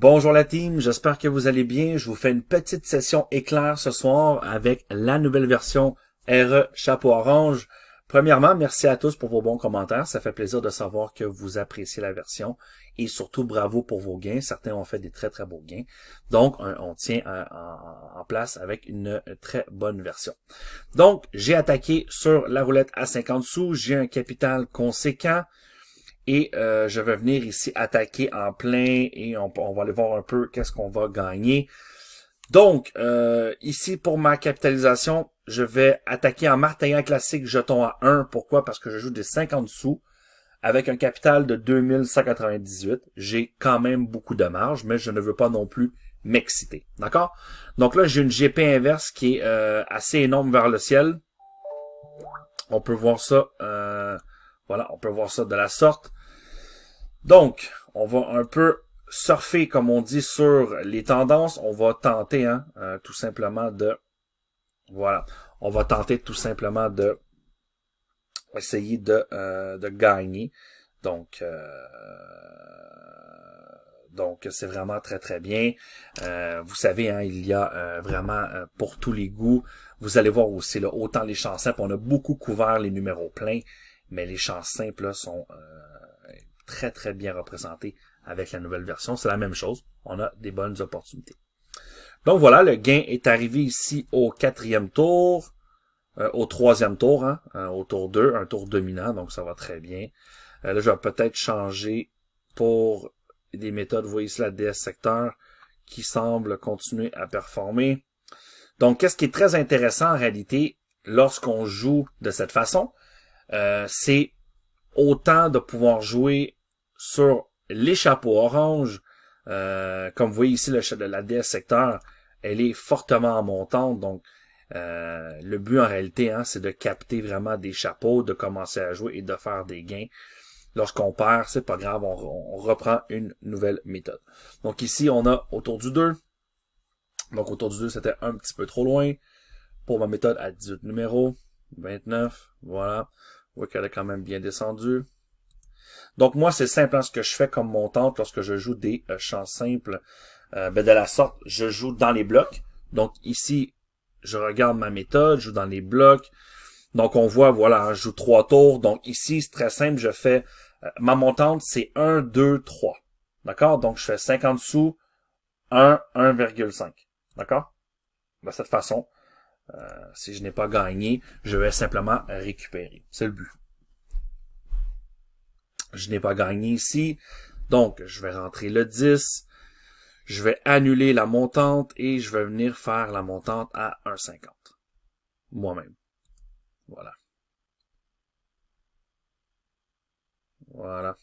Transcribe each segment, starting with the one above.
Bonjour la team, j'espère que vous allez bien. Je vous fais une petite session éclair ce soir avec la nouvelle version RE Chapeau Orange. Premièrement, merci à tous pour vos bons commentaires. Ça fait plaisir de savoir que vous appréciez la version et surtout bravo pour vos gains. Certains ont fait des très très beaux gains. Donc, on tient en place avec une très bonne version. Donc, j'ai attaqué sur la roulette à 50 sous. J'ai un capital conséquent. Et je vais venir ici attaquer en plein et on va aller voir un peu qu'est-ce qu'on va gagner. Donc, ici pour ma capitalisation, je vais attaquer en marteillant classique jeton à 1. Pourquoi? Parce que je joue des 50 sous avec un capital de 2198. J'ai quand même beaucoup de marge, mais je ne veux pas non plus m'exciter. D'accord? Donc là, j'ai une GP inverse qui est assez énorme vers le ciel. On peut voir ça, voilà, on peut voir ça de la sorte. Donc, on va un peu surfer, comme on dit, sur les tendances. On va tenter, tout simplement de, voilà, on va tenter tout simplement de essayer de gagner. Donc c'est vraiment très très bien. Vous savez, il y a vraiment pour tous les goûts. Vous allez voir aussi là, autant les champs simples, on a beaucoup couvert les numéros pleins, mais les champs simples là, sont très très bien représentés avec la nouvelle version. C'est la même chose. On a des bonnes opportunités. Donc voilà, le gain est arrivé ici au 4e tour, au 3e tour, au tour 2, un tour dominant, donc ça va très bien. Là, je vais peut-être changer pour des méthodes. Vous voyez ici la DS secteur qui semble continuer à performer. Donc, qu'est-ce qui est très intéressant en réalité lorsqu'on joue de cette façon, c'est autant de pouvoir jouer sur les chapeaux orange. Comme vous voyez ici, la DS secteur, elle est fortement montante. Donc, le but en réalité, c'est de capter vraiment des chapeaux, de commencer à jouer et de faire des gains. Lorsqu'on perd, c'est pas grave, on reprend une nouvelle méthode. Donc ici, on a autour du 2. Donc autour du 2, c'était un petit peu trop loin. Pour ma méthode à 18 numéros, 29, voilà. Vous voyez qu'elle est quand même bien descendue. Donc moi, c'est simple, ce que je fais comme montante lorsque je joue des champs simples. De la sorte, je joue dans les blocs. Donc ici, je regarde ma méthode, je joue dans les blocs. Donc on voit, voilà, je joue 3 tours. Donc ici, c'est très simple, je fais ma montante, c'est 1, 2, 3. D'accord? Donc je fais 50 sous, 1, 1,5. D'accord? De cette façon, si je n'ai pas gagné, je vais simplement récupérer. C'est le but. Je n'ai pas gagné ici. Donc, je vais rentrer le 10. Je vais annuler la montante et je vais venir faire la montante à 1,50. Moi-même. Voilà. Voilà.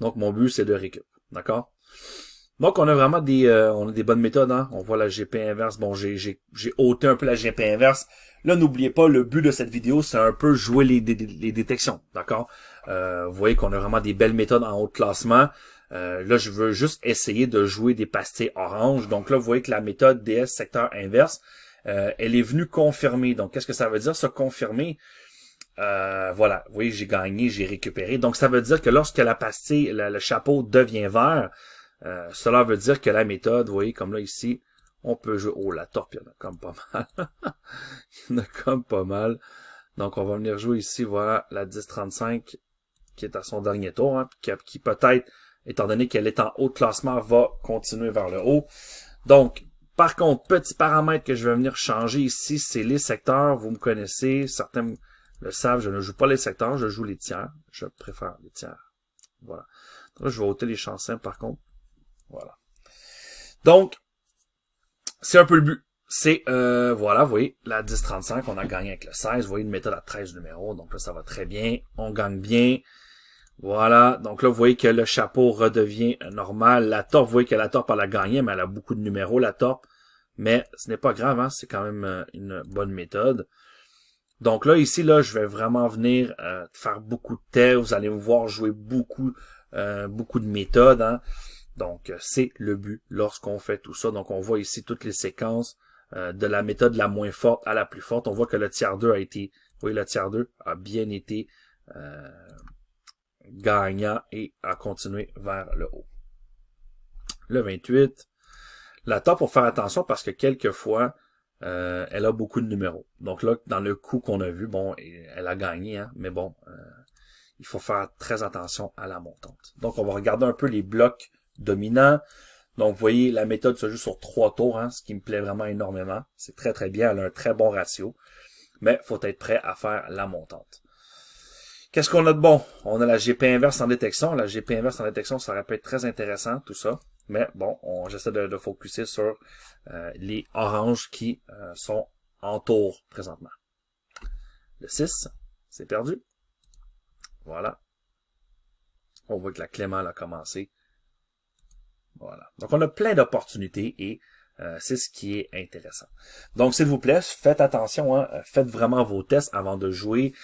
Donc, mon but, c'est de récup. D'accord? Donc, on a vraiment on a des bonnes méthodes, On voit la GP inverse. Bon, j'ai ôté un peu la GP inverse. Là, n'oubliez pas, le but de cette vidéo, c'est un peu jouer les détections. D'accord? Vous voyez qu'on a vraiment des belles méthodes en haut de classement. Là, je veux juste essayer de jouer des pastilles orange. Donc là, vous voyez que la méthode DS secteur inverse, elle est venue confirmer. Donc, qu'est-ce que ça veut dire, se confirmer? Voilà, vous voyez, j'ai gagné, j'ai récupéré. Donc, ça veut dire que lorsque la pastille, le chapeau devient vert, cela veut dire que la méthode, vous voyez, comme là ici, on peut jouer. Oh, la torpe, il y en a comme pas mal. Il y en a comme pas mal. Donc, on va venir jouer ici, voilà, la 10-35 qui est à son dernier tour, qui peut-être, étant donné qu'elle est en haut de classement, va continuer vers le haut. Donc, par contre, petit paramètre que je vais venir changer ici, c'est les secteurs. Vous me connaissez, certains le savent, je ne joue pas les secteurs, je joue les tiers. Je préfère les tiers. Voilà. Là, je vais ôter les champs simples, par contre. Voilà. Donc, c'est un peu le but. C'est, voilà, vous voyez, la 10-35, on a gagné avec le 16. Vous voyez, une méthode à 13 numéros. Donc là, ça va très bien. On gagne bien. Voilà. Donc là, vous voyez que le chapeau redevient normal. La torpe, vous voyez que la torpe, elle a gagné, mais elle a beaucoup de numéros, la torpe. Mais ce n'est pas grave, c'est quand même une bonne méthode. Donc là, ici, là, je vais vraiment venir faire beaucoup de tests. Vous allez me voir jouer beaucoup de méthodes, Donc, c'est le but lorsqu'on fait tout ça. Donc, on voit ici toutes les séquences de la méthode la moins forte à la plus forte. On voit que le tiers 2 a été, vous voyez, le tiers 2 a bien été gagnant et a continué vers le haut. le 28. La top, pour faire attention parce que quelquefois, elle a beaucoup de numéros. Donc là, dans le coup qu'on a vu, bon, elle a gagné, hein, mais bon, il faut faire très attention à la montante. Donc, on va regarder un peu les blocs dominants. Donc, vous voyez, la méthode se joue sur 3 tours, hein, ce qui me plaît vraiment énormément. C'est très, très bien. Elle a un très bon ratio. Mais faut être prêt à faire la montante. Qu'est-ce qu'on a de bon? On a la GP inverse en détection. La GP inverse en détection, ça aurait pu être très intéressant, tout ça. Mais bon, j'essaie de focuser sur les oranges qui sont en tour présentement. Le 6, c'est perdu. Voilà. On voit que la Clément a commencé. Voilà. Donc, on a plein d'opportunités et c'est ce qui est intéressant. Donc, s'il vous plaît, faites attention, hein, faites vraiment vos tests avant de jouer.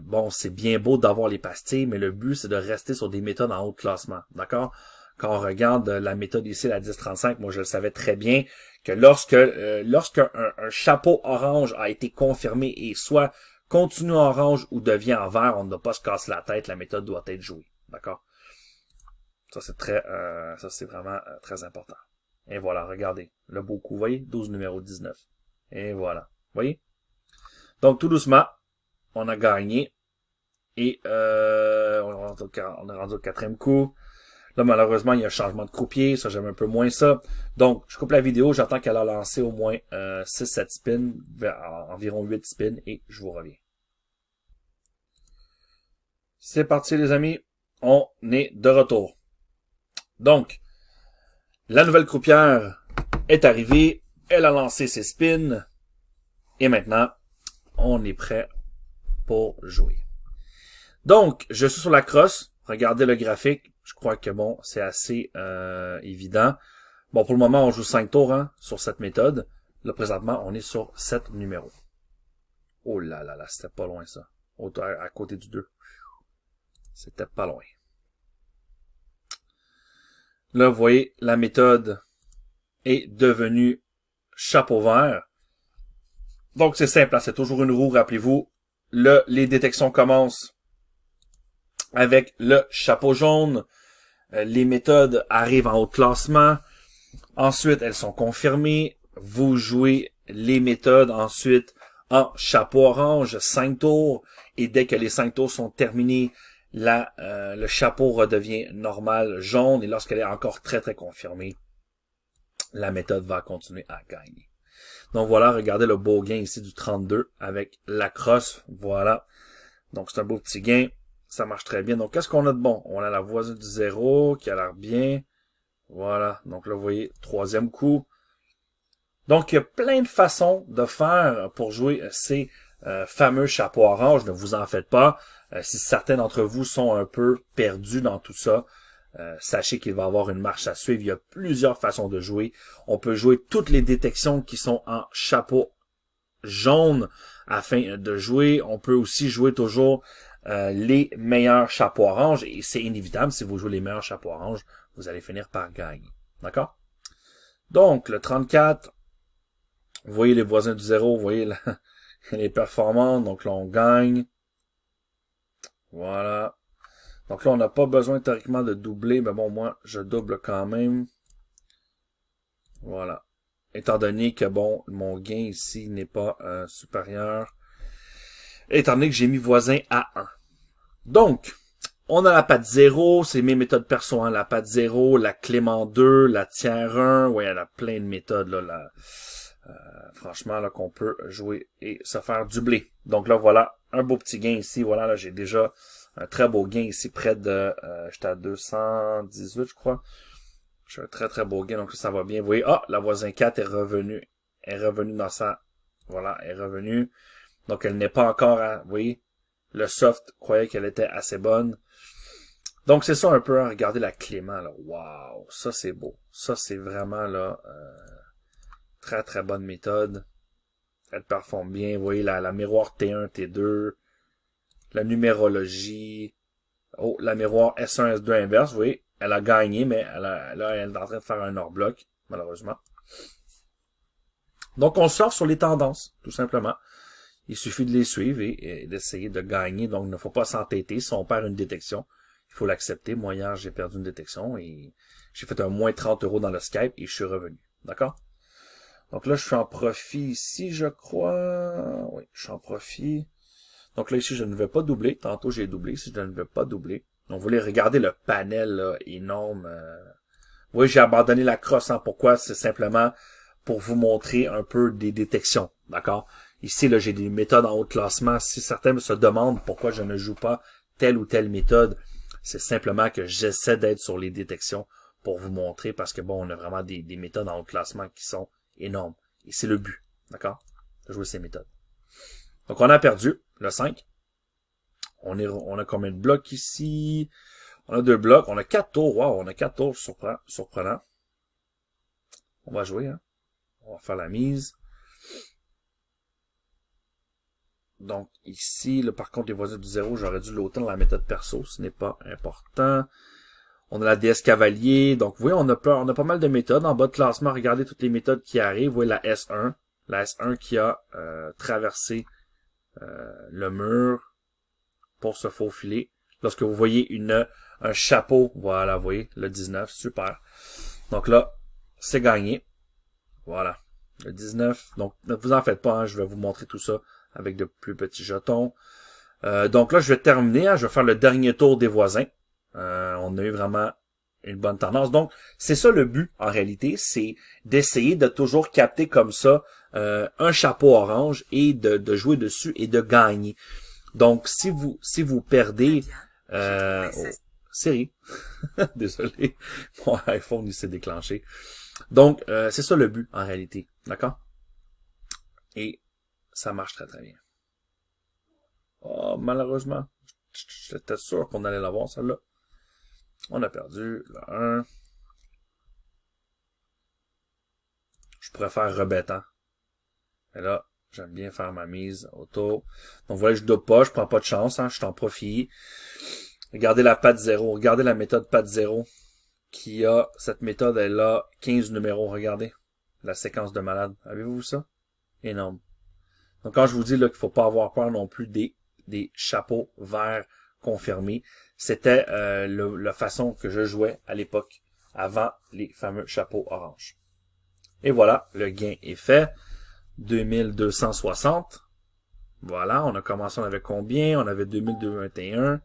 Bon, c'est bien beau d'avoir les pastilles, mais le but, c'est de rester sur des méthodes en haut de classement. D'accord? Quand on regarde la méthode ici, la 1035, moi, je le savais très bien que lorsqu'un chapeau orange a été confirmé et soit continue en orange ou devient en vert, on ne doit pas se casser la tête, la méthode doit être jouée. D'accord? Ça, c'est vraiment très important. Et voilà, regardez, le beau coup, vous voyez, 12 numéro 19. Et voilà, vous voyez? Donc, tout doucement, on a gagné. Et on est rendu au 4e coup. Là, malheureusement, il y a un changement de croupier. Ça, j'aime un peu moins ça. Donc, je coupe la vidéo. J'attends qu'elle a lancé au moins 6-7 spins, environ 8 spins, et je vous reviens. C'est parti, les amis. On est de retour. Donc, la nouvelle croupière est arrivée. Elle a lancé ses spins. Et maintenant, on est prêt pour jouer. Donc, je suis sur la crosse. Regardez le graphique. Je crois que bon, c'est assez évident. Bon, pour le moment, on joue 5 tours hein, sur cette méthode. Là, présentement, on est sur 7 numéros. Oh là là là, c'était pas loin ça. À côté du 2. C'était pas loin. Là, vous voyez, la méthode est devenue chapeau vert. Donc, c'est simple, hein, c'est toujours une roue, rappelez-vous. Là, les détections commencent avec le chapeau jaune. Les méthodes arrivent en haut de classement. Ensuite, elles sont confirmées. Vous jouez les méthodes ensuite en chapeau orange, 5 tours. Et dès que les 5 tours sont terminés, le chapeau redevient normal jaune. Et lorsqu'elle est encore très très confirmée, la méthode va continuer à gagner. Donc voilà, regardez le beau gain ici du 32 avec la crosse. Voilà. Donc c'est un beau petit gain. Ça marche très bien. Donc qu'est-ce qu'on a de bon? On a la voisine du 0 qui a l'air bien. Voilà. Donc là, vous voyez, 3e coup. Donc il y a plein de façons de faire pour jouer ces fameux chapeaux orange. Ne vous en faites pas. Si certains d'entre vous sont un peu perdus dans tout ça, sachez qu'il va y avoir une marche à suivre. Il y a plusieurs façons de jouer. On peut jouer toutes les détections qui sont en chapeau jaune afin de jouer. On peut aussi jouer toujours les meilleurs chapeaux orange. Et c'est inévitable, si vous jouez les meilleurs chapeaux orange, vous allez finir par gagner. D'accord? Donc, le 34, vous voyez les voisins du 0, vous voyez les performances. Donc là, on gagne. Voilà. Donc là, on n'a pas besoin théoriquement de doubler, mais bon, moi, je double quand même. Voilà. Étant donné que, bon, mon gain ici n'est pas supérieur. Étant donné que j'ai mis voisin à 1. Donc, on a la patte 0, c'est mes méthodes perso, hein, la patte 0, la Clément 2, la tiers 1. Ouais, elle a plein de méthodes, là, franchement, là, qu'on peut jouer et se faire doubler. Donc là, voilà, un beau petit gain ici. Voilà, là, j'ai déjà un très beau gain ici, près de, j'étais à 218, je crois. J'ai un très, très beau gain, donc ça va bien. Vous voyez, la voisin 4 est revenue. Elle est revenue dans sa, voilà, elle est revenue. Donc, elle n'est pas encore à, vous voyez, le soft croyait qu'elle était assez bonne. Donc, c'est ça un peu, hein, regardez la Clément, là. Waouh, ça, c'est beau. Ça, c'est vraiment, là, très, très bonne méthode. Elle performe bien. Vous voyez, la miroir T1, T2. La numérologie. Oh, la miroir S1, S2 inverse. Vous voyez, elle a gagné, mais là, elle est en train de faire un hors bloc, malheureusement. Donc, on sort sur les tendances, tout simplement. Il suffit de les suivre et d'essayer de gagner. Donc, il ne faut pas s'entêter. Si on perd une détection, Il faut l'accepter. Moi, hier, j'ai perdu une détection et j'ai fait un moins 30 € dans le Skype et je suis revenu. D'accord? Donc là, je suis en profit ici, je crois. Oui, je suis en profit. Donc là, ici, je ne vais pas doubler. Tantôt, j'ai doublé. Ici, je ne vais pas doubler. On voulait regarder le panel là, énorme. Oui, j'ai abandonné la crosse. Hein. Pourquoi? C'est simplement pour vous montrer un peu des détections. D'accord? Ici, là, j'ai des méthodes en haut de classement. Si certains se demandent pourquoi je ne joue pas telle ou telle méthode, c'est simplement que j'essaie d'être sur les détections pour vous montrer parce que bon, on a vraiment des méthodes en haut de classement qui sont énormes. Et c'est le but. D'accord? De jouer ces méthodes. Donc, on a perdu le 5. On a combien de blocs ici? On a 2 blocs. On a 4 tours. Wow, on a 4 tours. Surprenant. On va jouer, hein. On va faire la mise. Donc, ici, là, par contre, les voisins du 0, j'aurais dû l'ôter dans la méthode perso. Ce n'est pas important. On a la DS Cavalier. Donc, vous voyez, on a pas mal de méthodes. En bas de classement, regardez toutes les méthodes qui arrivent. Vous voyez la S1. La S1 qui a traversé le mur pour se faufiler. Lorsque vous voyez un chapeau, voilà, vous voyez, le 19, super. Donc là, c'est gagné. Voilà, le 19. Donc, ne vous en faites pas, hein, je vais vous montrer tout ça avec de plus petits jetons. Donc là, je vais terminer, hein, je vais faire le dernier tour des voisins. On a eu vraiment une bonne tendance. Donc, c'est ça le but, en réalité, c'est d'essayer de toujours capter comme ça un chapeau orange et de jouer dessus et de gagner. Donc, si vous perdez... Siri. Désolé. Mon iPhone, il s'est déclenché. Donc, c'est ça le but, en réalité. D'accord? Et ça marche très, très bien. Oh, malheureusement, j'étais sûr qu'on allait l'avoir, celle-là. On a perdu le 1. Je pourrais faire rebêtant. Mais là, j'aime bien faire ma mise auto. Donc voilà, je dope pas, je prends pas de chance, hein, je suis en profit. Regardez la patte 0, regardez la méthode patte 0 qui a, cette méthode, elle a 15 numéros, regardez. La séquence de malade. Avez-vous vu ça? Énorme. Donc quand je vous dis là qu'il faut pas avoir peur non plus des chapeaux verts confirmés, c'était la façon que je jouais à l'époque, avant les fameux chapeaux orange. Et voilà, le gain est fait. 2260. Voilà, on a commencé, on avait combien? On avait 2221.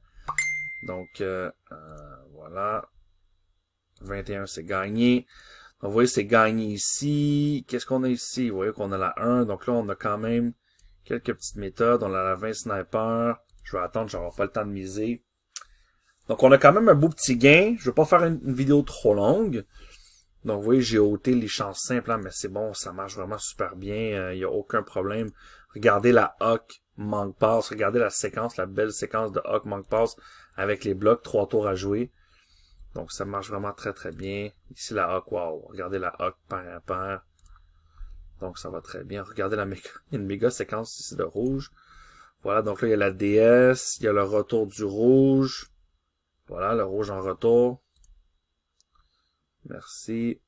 Donc, voilà. 21, c'est gagné. Donc, vous voyez, c'est gagné ici. Qu'est-ce qu'on a ici? Vous voyez qu'on a la 1. Donc là, on a quand même quelques petites méthodes. On a la 20 sniper. Je vais attendre, j'aurai pas le temps de miser. Donc, on a quand même un beau petit gain. Je vais pas faire une vidéo trop longue. Donc, vous voyez, j'ai ôté les chances simples, hein, mais c'est bon, ça marche vraiment super bien. Il n'y a aucun problème. Regardez la Hawk Monk Pass. Regardez la séquence, la belle séquence de Hawk Monk Pass avec les blocs, 3 tours à jouer. Donc, ça marche vraiment très, très bien. Ici, la Hawk, wow. Regardez la Hawk pair à pair. Donc, ça va très bien. Regardez la méga, il y a une méga séquence ici de rouge. Voilà, donc là, il y a la DS. Il y a le retour du rouge. Voilà, le rouge en retour. Merci.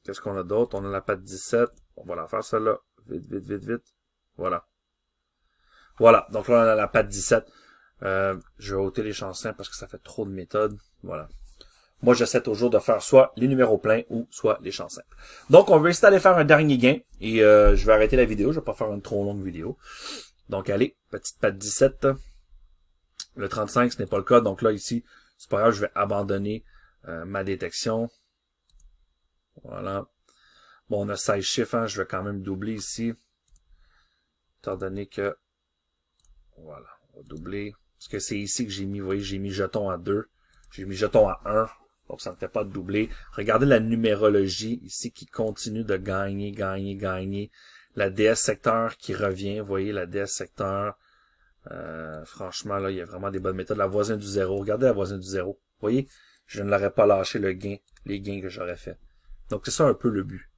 Qu'est-ce qu'on a d'autre? On a la patte 17. On va la faire celle-là. Vite, vite, vite, vite. Voilà. Voilà. Donc là, on a la patte 17. Je vais ôter les chansons parce que ça fait trop de méthodes. Voilà. Moi, j'essaie toujours de faire soit les numéros pleins ou soit les champs simples. Donc, on va essayer d'aller faire un dernier gain. Et je vais arrêter la vidéo. Je vais pas faire une trop longue vidéo. Donc, allez. Petite patte 17. Le 35, ce n'est pas le cas. Donc là, ici, c'est pas grave. Je vais abandonner ma détection. Voilà. Bon, on a 16 chiffres, hein, je vais quand même doubler ici. Étant donné que... Voilà, on va doubler. Parce que c'est ici que j'ai mis, vous voyez, j'ai mis jeton à 2. J'ai mis jeton à 1. Donc, ça ne fait pas de doubler. Regardez la numérologie ici qui continue de gagner, gagner, gagner. La DS secteur qui revient, vous voyez, la DS secteur. Franchement, là, il y a vraiment des bonnes méthodes. La voisine du 0. Regardez la voisine du 0. Vous voyez, je ne l'aurais pas lâché le gain, les gains que j'aurais fait. Donc, c'est ça un peu le but.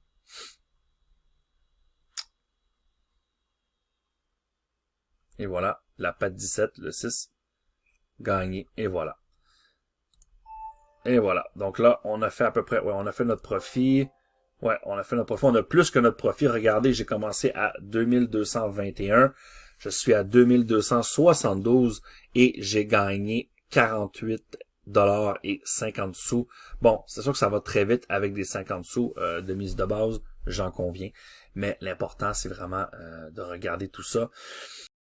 Et voilà, la patte 17, le 6, gagné. Et voilà. Et voilà. Donc là, on a fait à peu près, ouais, on a fait notre profit. Ouais, on a fait notre profit. On a plus que notre profit. Regardez, j'ai commencé à 2221. Je suis à 2272 et j'ai gagné 48 et 50 sous. Bon, c'est sûr que ça va très vite avec des 50 sous de mise de base, j'en conviens. Mais l'important, c'est vraiment de regarder tout ça.